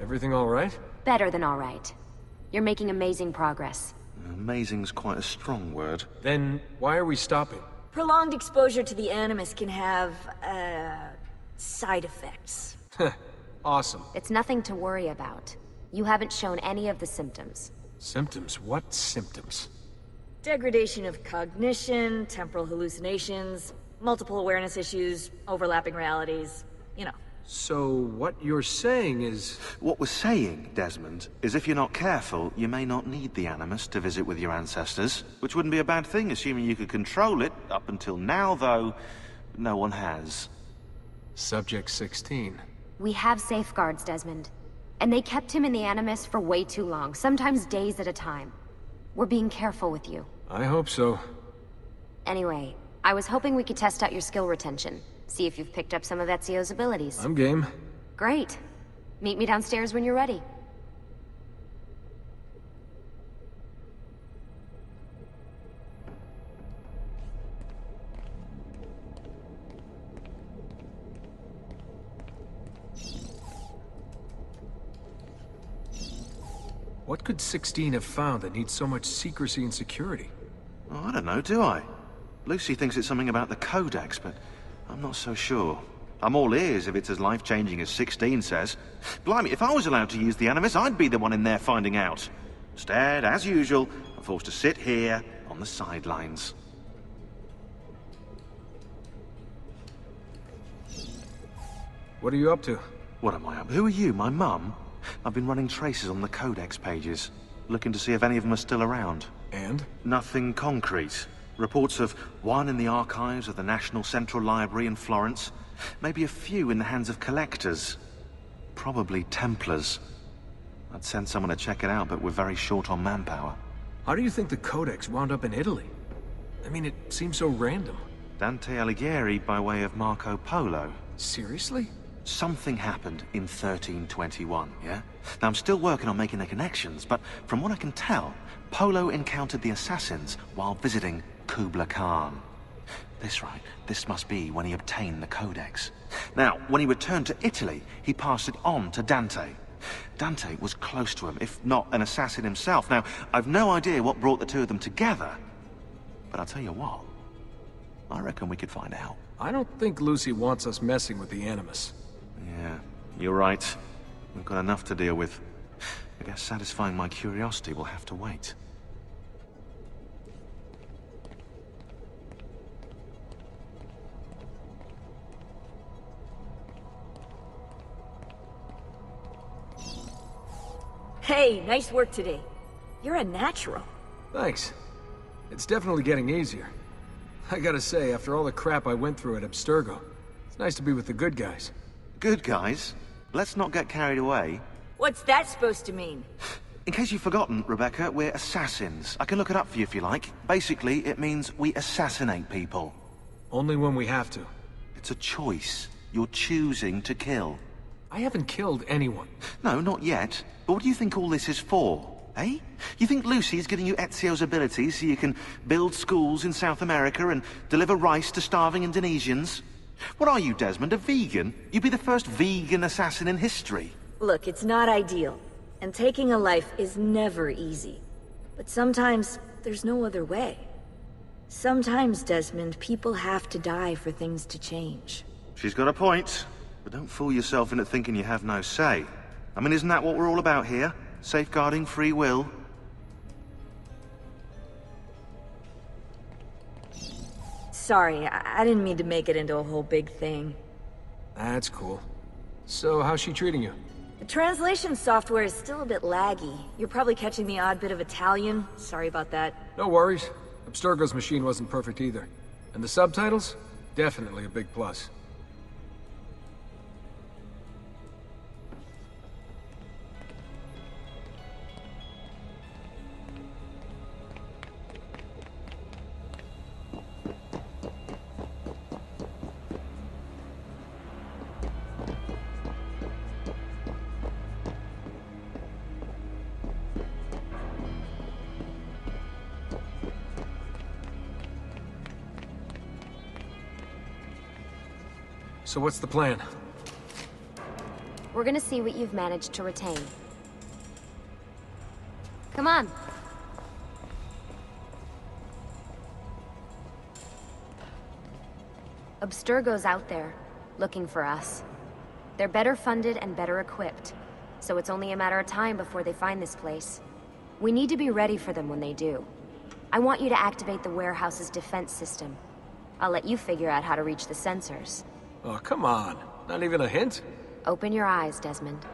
Everything all right? Better than all right. You're making amazing progress. Amazing's quite a strong word. Then why are we stopping? Prolonged exposure to the animus can have, side effects. Awesome. It's nothing to worry about. You haven't shown any of the symptoms. Symptoms? What symptoms? Degradation of cognition, temporal hallucinations, multiple awareness issues, overlapping realities, you know. So what you're saying is... What we're saying, Desmond, is if you're not careful, you may not need the animus to visit with your ancestors, which wouldn't be a bad thing, assuming you could control it. Up until now, though, no one has. Subject 16. We have safeguards, Desmond. And they kept him in the animus for way too long, sometimes days at a time. We're being careful with you. I hope so. Anyway, I was hoping we could test out your skill retention. See if you've picked up some of Ezio's abilities. I'm game. Great. Meet me downstairs when you're ready. What could 16 have found that needs so much secrecy and security? Oh, I don't know, do I? Lucy thinks it's something about the Codex, but I'm not so sure. I'm all ears if it's as life-changing as 16 says. Blimey, if I was allowed to use the animus, I'd be the one in there finding out. Instead, as usual, I'm forced to sit here on the sidelines. What are you up to? What am I up? Who are you, my mum? I've been running traces on the Codex pages, looking to see if any of them are still around. And? Nothing concrete. Reports of one in the archives of the National Central Library in Florence. Maybe a few in the hands of collectors. Probably Templars. I'd send someone to check it out, but we're very short on manpower. How do you think the Codex wound up in Italy? I mean, it seems so random. Dante Alighieri by way of Marco Polo. Seriously? Something happened in 1321, yeah? Now, I'm still working on making the connections, but from what I can tell, Polo encountered the assassins while visiting Kubla Khan. This must be when he obtained the Codex. Now, when he returned to Italy, he passed it on to Dante. Dante was close to him, if not an assassin himself. Now, I've no idea what brought the two of them together, but I'll tell you what, I reckon we could find out. I don't think Lucy wants us messing with the animus. Yeah, you're right. We've got enough to deal with. I guess satisfying my curiosity will have to wait. Hey, nice work today. You're a natural. Thanks. It's definitely getting easier. I gotta say, after all the crap I went through at Abstergo, it's nice to be with the good guys. Good guys? Let's not get carried away. What's that supposed to mean? In case you've forgotten, Rebecca, we're assassins. I can look it up for you if you like. Basically, it means we assassinate people. Only when we have to. It's a choice. You're choosing to kill. I haven't killed anyone. No, not yet. But what do you think all this is for? Eh? You think Lucy's giving you Ezio's abilities so you can build schools in South America and deliver rice to starving Indonesians? What are you, Desmond, a vegan? You'd be the first vegan assassin in history. Look, it's not ideal, and taking a life is never easy. But sometimes, there's no other way. Sometimes, Desmond, people have to die for things to change. She's got a point, but don't fool yourself into thinking you have no say. I mean, isn't that what we're all about here? Safeguarding free will? Sorry, I didn't mean to make it into a whole big thing. That's cool. So, how's she treating you? The translation software is still a bit laggy. You're probably catching the odd bit of Italian. Sorry about that. No worries. Abstergo's machine wasn't perfect either. And the subtitles? Definitely a big plus. So what's the plan? We're gonna see what you've managed to retain. Come on. Abstergo's out there, looking for us. They're better funded and better equipped, so it's only a matter of time before they find this place. We need to be ready for them when they do. I want you to activate the warehouse's defense system. I'll let you figure out how to reach the sensors. Oh, come on. Not even a hint? Open your eyes, Desmond.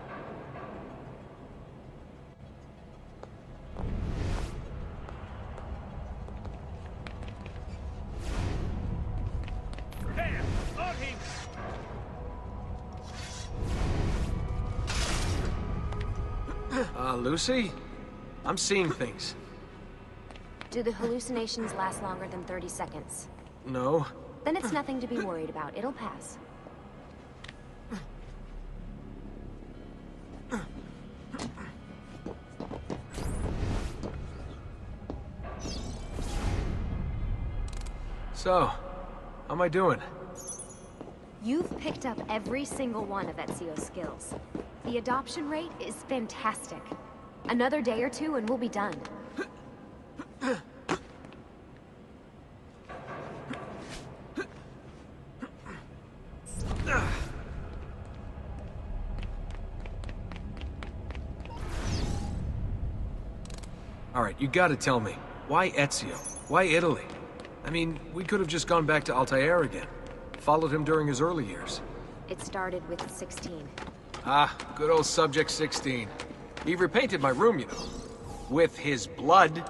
Lucy? I'm seeing things. Do the hallucinations last longer than 30 seconds? No. Then it's nothing to be worried about. It'll pass. So, how am I doing? You've picked up every single one of Ezio's skills. The adoption rate is fantastic. Another day or two and we'll be done. Alright, you gotta tell me. Why Ezio? Why Italy? I mean, we could have just gone back to Altair again. Followed him during his early years. It started with 16. Ah, good old Subject 16. He repainted my room, you know. With his blood.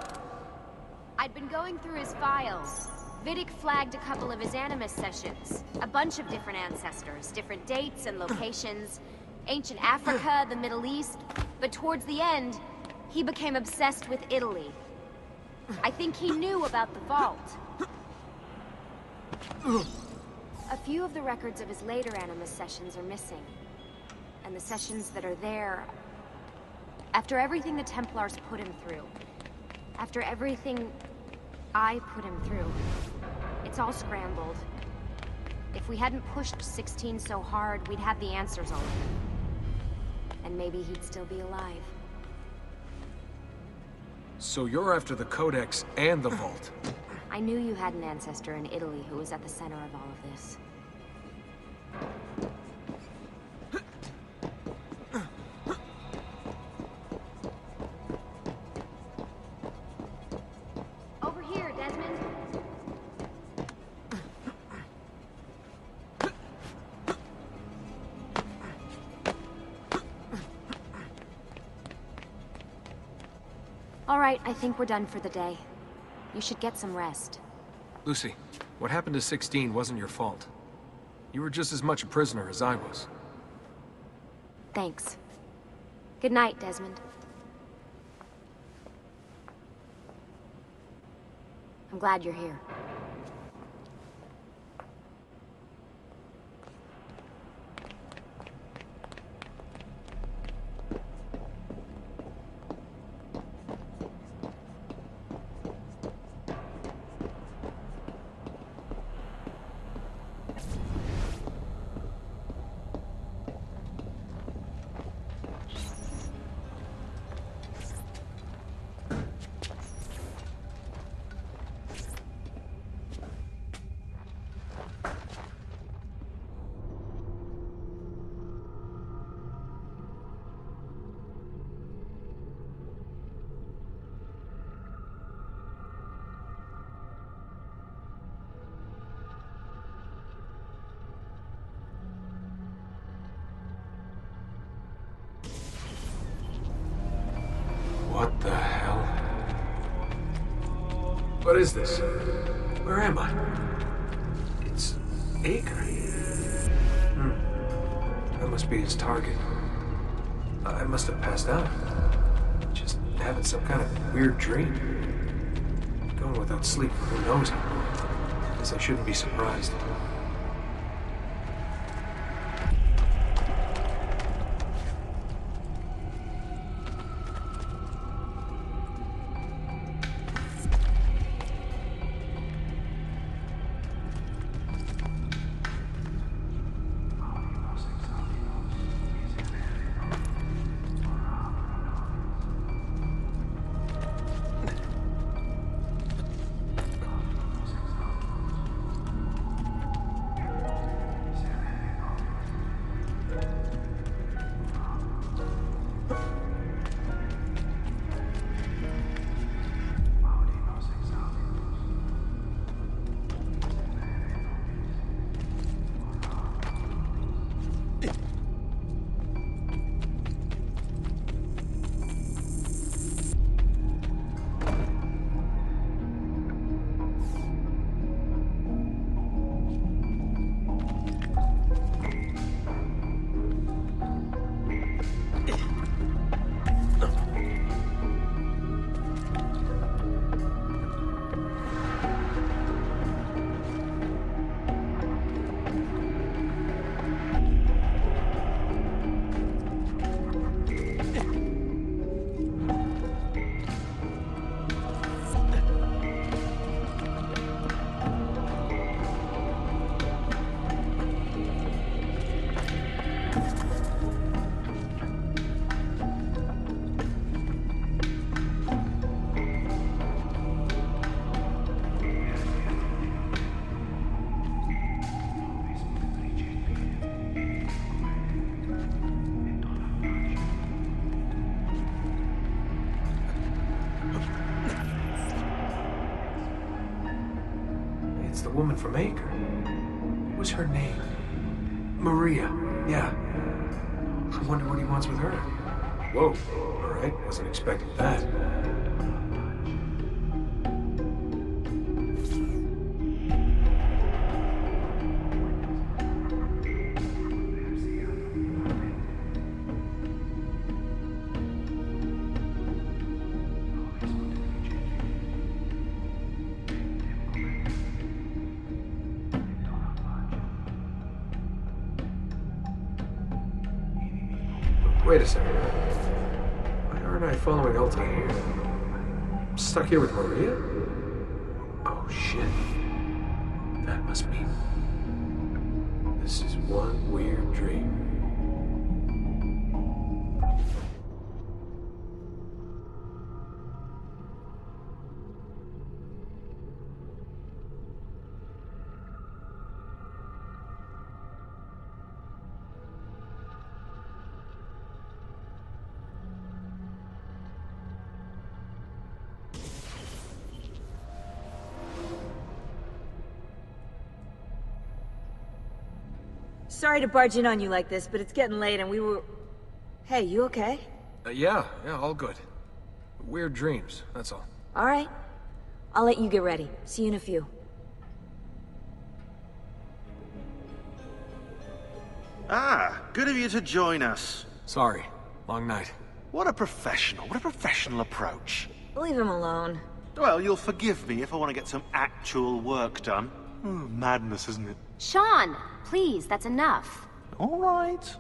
I'd been going through his files. Vidic flagged a couple of his Animus sessions. A bunch of different ancestors, different dates and locations. Ancient Africa, the Middle East. But towards the end, he became obsessed with Italy. I think he knew about the vault. A few of the records of his later Animus sessions are missing. And the sessions that are there... After everything the Templars put him through, after everything I put him through, it's all scrambled. If we hadn't pushed 16 so hard, we'd have the answers already. And maybe he'd still be alive. So you're after the Codex and the Vault? I knew you had an ancestor in Italy who was at the center of all of this. All right, I think we're done for the day. You should get some rest. Lucy, what happened to 16 wasn't your fault. You were just as much a prisoner as I was. Thanks. Good night, Desmond. I'm glad you're here. What the hell? What is this? Where am I? It's Acre. That must be his target. I must have passed out. Just having some kind of weird dream. Going without sleep for who knows how long. Guess I shouldn't be surprised. woman from Acre. What was her name? Maria. Yeah. I wonder what he wants with her. Whoa. All right. Wasn't expecting that. Wait a second. Why aren't I following Altair? I'm stuck here with Maria? Oh, shit. That must mean... this is one weird dream. Sorry to barge in on you like this, but it's getting late and we were... Hey, you okay? Yeah, all good. Weird dreams, that's all. All right. I'll let you get ready. See you in a few. Ah, good of you to join us. Sorry, long night. What a professional approach. Leave him alone. Well, you'll forgive me if I want to get some actual work done. Madness, isn't it? Sean, please, that's enough. All right.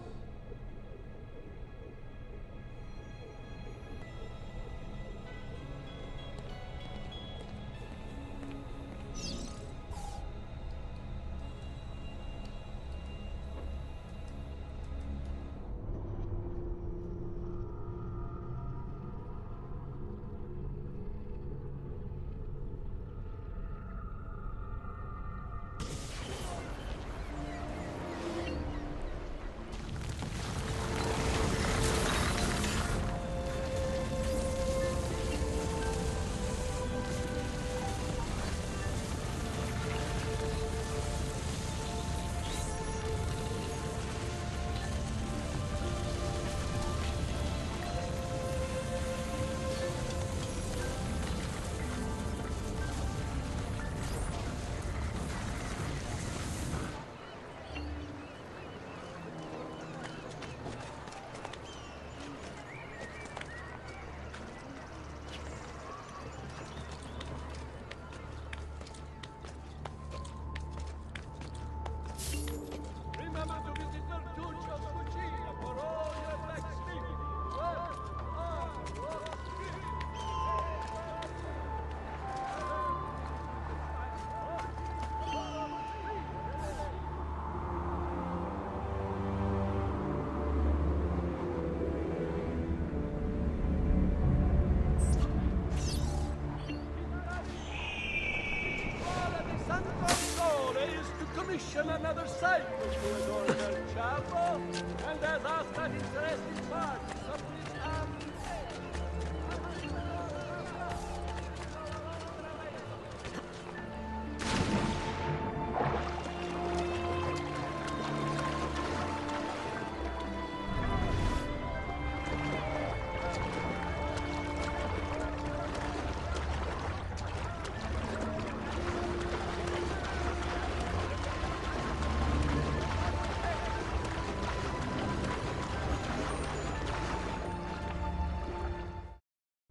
Another cycle to adorn her chapel, and as us that interesting part of this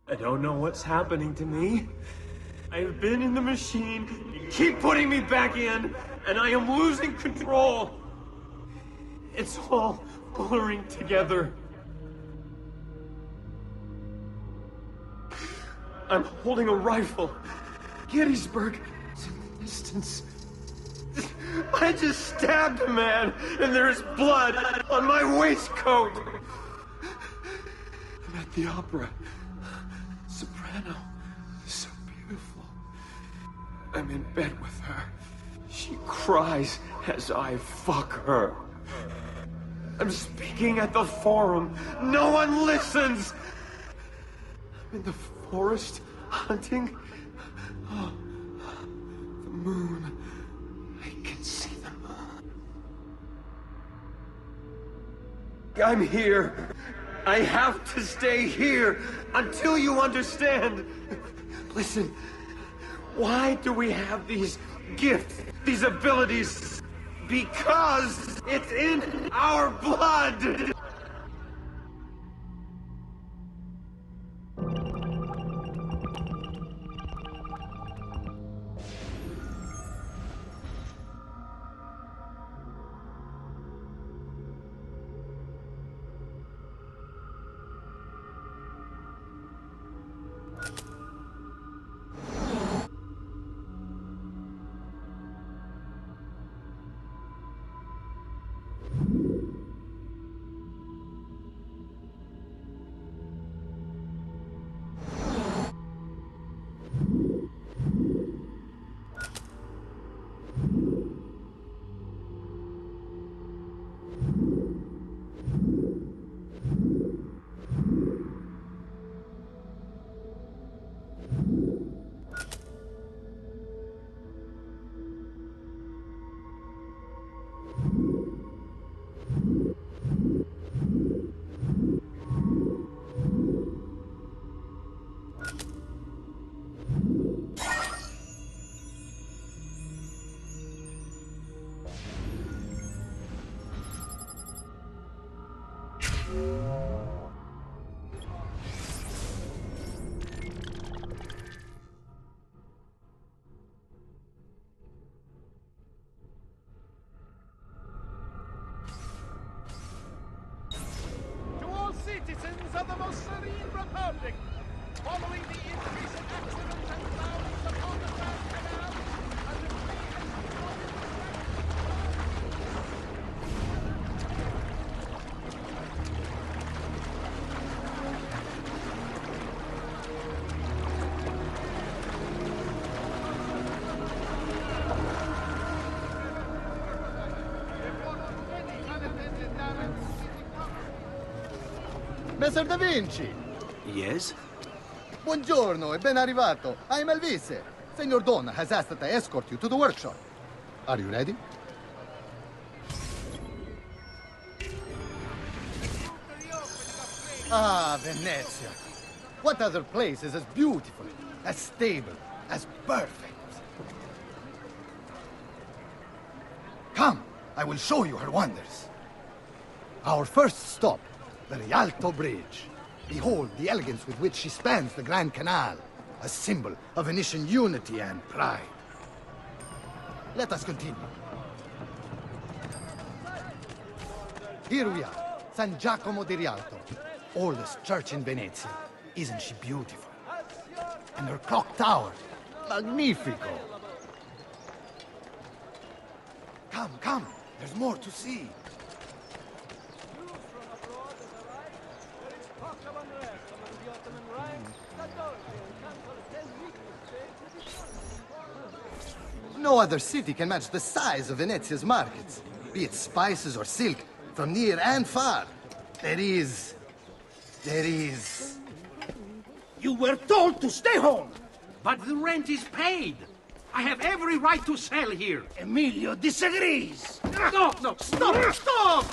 I don't know what's happening to me. I've been in the machine, you keep putting me back in, and I am losing control. It's all blurring together. I'm holding a rifle. Gettysburg is in the distance. I just stabbed a man, and there's blood on my waistcoat. I'm at the opera. Soprano. So beautiful. I'm in bed with her. She cries as I fuck her. I'm speaking at the forum. No one listens. I'm in the forest hunting. Oh, the moon. I'm here. I have to stay here until you understand. Listen, why do we have these gifts, these abilities? Because it's in our blood! Citizens of the most serene republic, following the increasing accidents and clouds upon the Grand Canal, and the free Messer Da Vinci! Yes? Buongiorno e ben arrivato. I'm Elvise. Senor Donna has asked that I escort you to the workshop. Are you ready? Ah, Venezia. What other place is as beautiful, as stable, as perfect? Come, I will show you her wonders. Our first stop, the Rialto Bridge. Behold the elegance with which she spans the Grand Canal, a symbol of Venetian unity and pride. Let us continue. Here we are, San Giacomo di Rialto, oldest church in Venezia. Isn't she beautiful? And her clock tower, magnifico. Come, come, there's more to see. No other city can match the size of Venezia's markets, be it spices or silk, from near and far. There is... You were told to stay home, but the rent is paid. I have every right to sell here. Emilio disagrees. No, stop!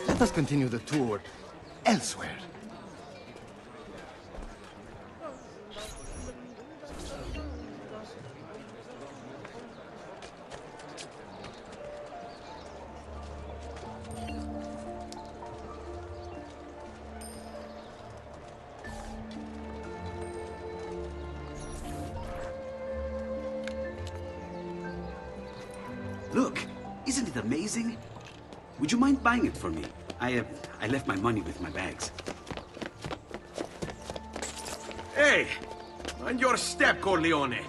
Let us continue the tour elsewhere. Look, isn't it amazing? Would you mind buying it for me? I left my money with my bags. Hey! On your step, Corleone!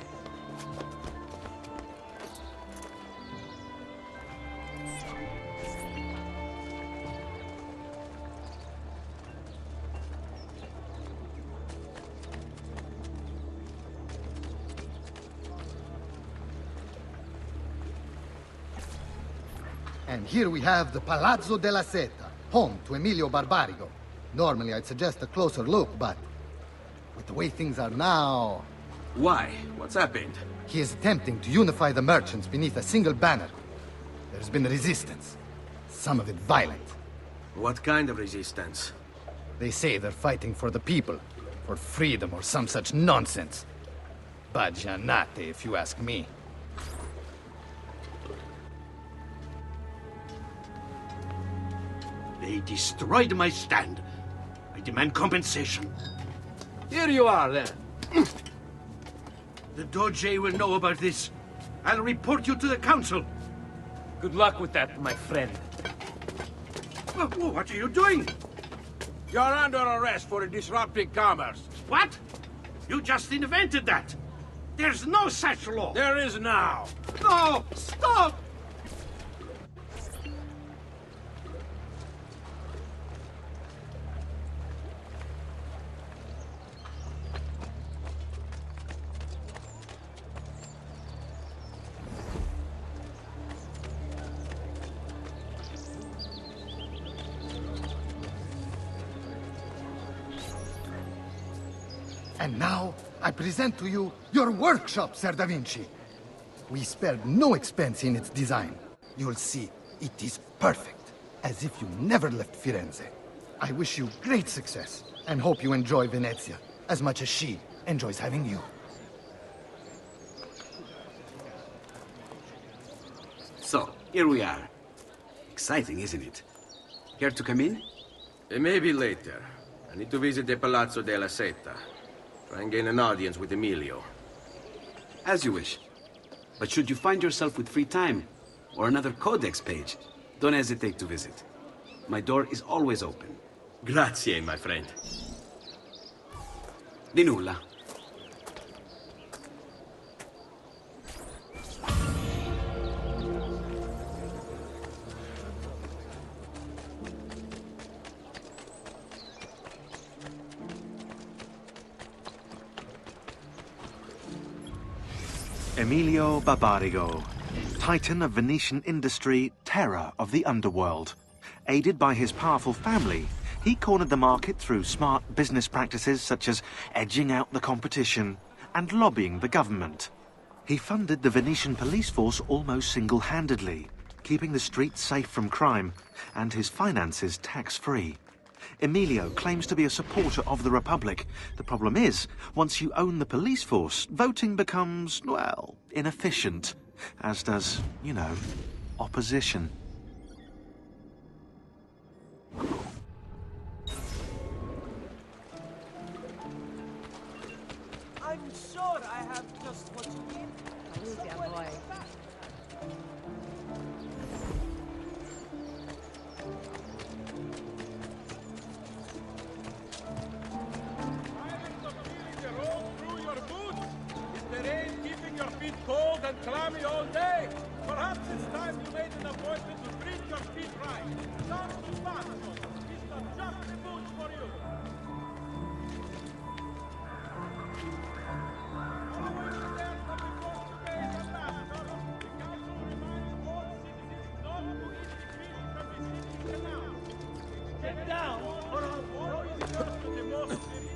And here we have the Palazzo della Seta, home to Emilio Barbarigo. Normally I'd suggest a closer look, but with the way things are now... Why? What's happened? He is attempting to unify the merchants beneath a single banner. There's been resistance, some of it violent. What kind of resistance? They say they're fighting for the people, for freedom or some such nonsense. Imaginat, if you ask me. They destroyed my stand. I demand compensation. Here you are, then. The Doge will know about this. I'll report you to the council. Good luck with that, my friend. What are you doing? You're under arrest for disrupting commerce. What? You just invented that. There's no such law. There is now. No! Stop! And now, I present to you your workshop, Sir Da Vinci. We spared no expense in its design. You'll see, it is perfect, as if you never left Firenze. I wish you great success, and hope you enjoy Venezia, as much as she enjoys having you. So, here we are. Exciting, isn't it? Care to come in? Maybe later. I need to visit the Palazzo della Seta. Try and gain an audience with Emilio. As you wish. But should you find yourself with free time, or another codex page, don't hesitate to visit. My door is always open. Grazie, my friend. Di nulla. Emilio Barbarigo, titan of Venetian industry, terror of the underworld. Aided by his powerful family, he cornered the market through smart business practices such as edging out the competition and lobbying the government. He funded the Venetian police force almost single-handedly, keeping the streets safe from crime and his finances tax-free. Emilio claims to be a supporter of the Republic. The problem is, once you own the police force, voting becomes, well, inefficient. As does, you know, opposition. I'm sure I have just what you need. Salute, boy. Cold and clammy all day. Perhaps it's time you made an appointment to treat your feet right. Not too fast. It's not just the boots for you. Following the death of the Portuguese ambassador, the council reminds all citizens not to eat the fish from the city canal. Get down, or I'll throw you to the most serious.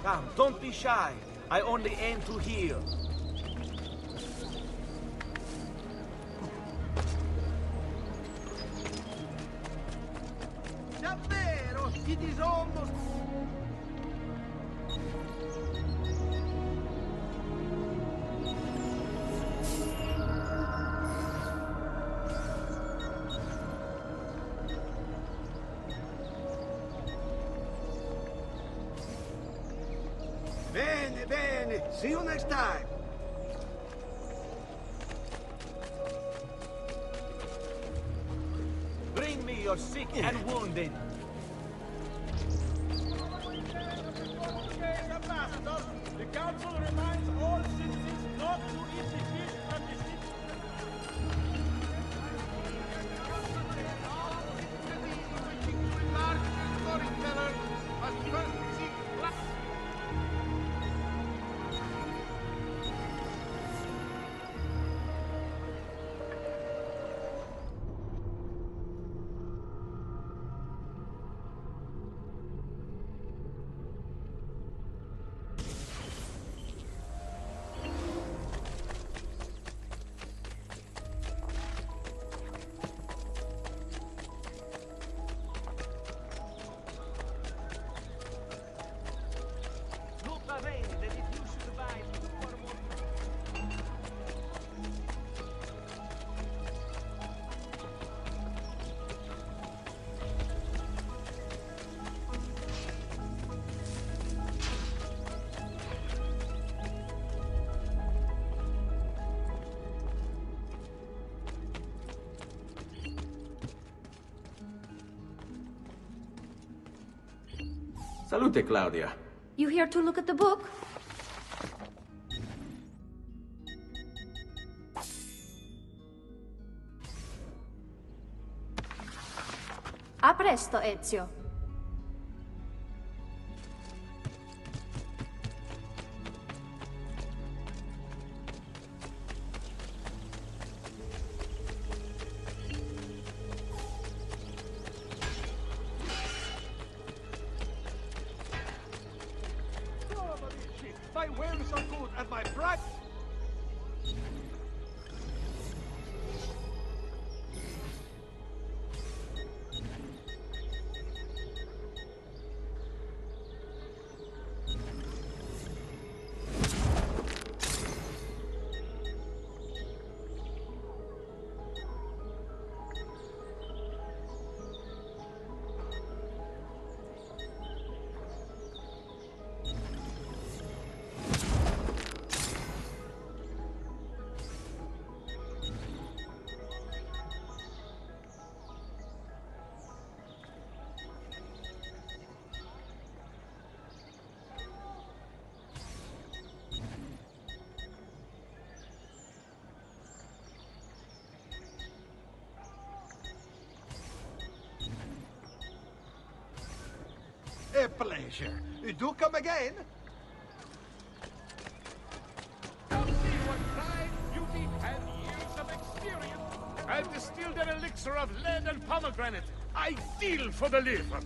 Come, don't be shy. I only aim to heal. Davvero? It is almost... Bene, bene. See you next time. Bring me your sick and wounded. The council reminds all citizens not to eat the fish from the sea. Salute, Claudia. You here to look at the book? A presto, Ezio. My wares are good and my price... A pleasure. Do come again? Now see what pride, beauty, and years of experience. I've distilled an elixir of lead and pomegranate. Ideal for the liver.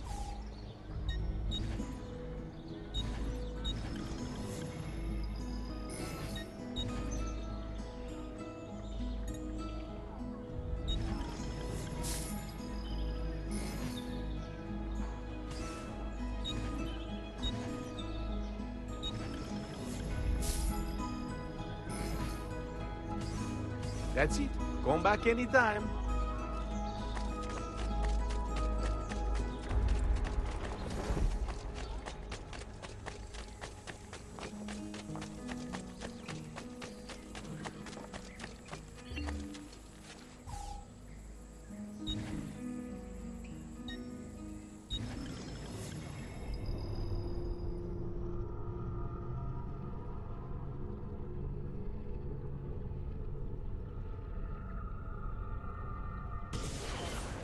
That's it. Come back anytime.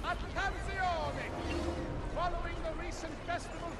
Attenzione! Following the recent festival